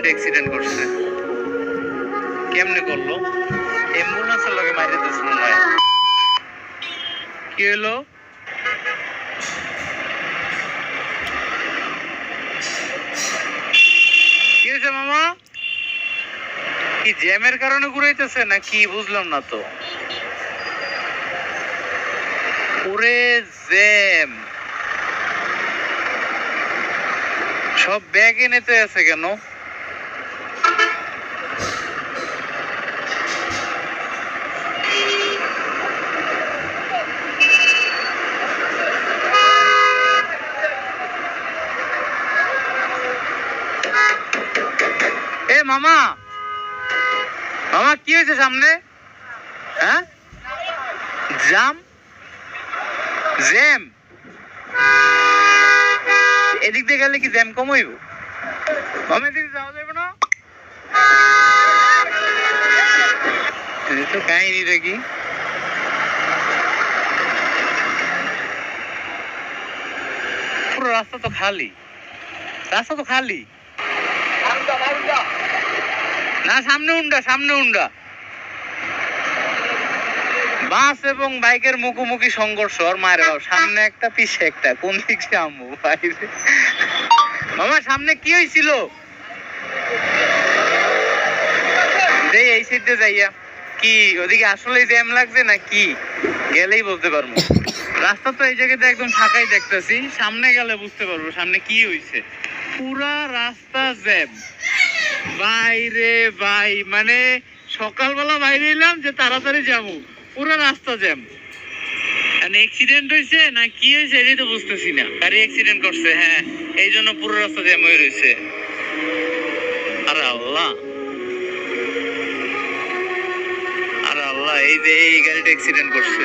গাড়িটা অ্যাক্সিডেন্ট করছে। কেমনে করলো? অ্যাম্বুলেন্সের লগে মাইরে দিস মনে হয়। কি হলো? কি হয়েছে মামা? কি জ্যামের কারণে ঘুরাইতেছে না কি বুঝলাম না তো। পুরে জ্যাম, সব ব্যাগ এনেতে আছে কেন? এ মামা, মামা কি হয়েছে সামনে? হ্যাঁ, জাম, জ্যাম। এদিক দিয়ে গেলে কি জ্যাম কম হইব? মামা এদিকে যাওয়া যাবে না? তো কাহিনী দেখি। পুরো রাস্তা তো খালি, রাস্তা তো খালি। না সামনে উন্ডা, সামনে উন্ডা। বাস এবং বাইকের মুখোমুখি সংঘর্ষ। আর মায়ের বাবা, সামনে একটা পিছে একটা, কোন দিক থেকে আমবো বাইরে? মামা সামনে কি হয়েছিল? এই সাইডে যাইয়া কি ওদিকে আসলে জ্যাম লাগছে না কি? গেলেই বলতে পারবো। রাস্তা তো এই জায়গাতে একদম ফাঁকাই দেখতেছি, সামনে গেলে বুঝতে পারবো সামনে কি হয়েছে। পুরা রাস্তা জ্যাম বাইরে ভাই, মানে সকালবেলা বাইরে এলাম যে তাড়াতাড়ি যাবো, পুরো রাস্তা জ্যাম। অ্যাক্সিডেন্ট হয়েছে না কি হয়েছে এটাই তো বুঝতেছি না। গাড়ি অ্যাক্সিডেন্ট করছে, হ্যাঁ, এই জন্য পুরো রাস্তা জ্যাম হয়ে রয়েছে। আরে আল্লাহ, আরে আল্লাহ, এই যে এই গাড়িটা অ্যাক্সিডেন্ট করছে।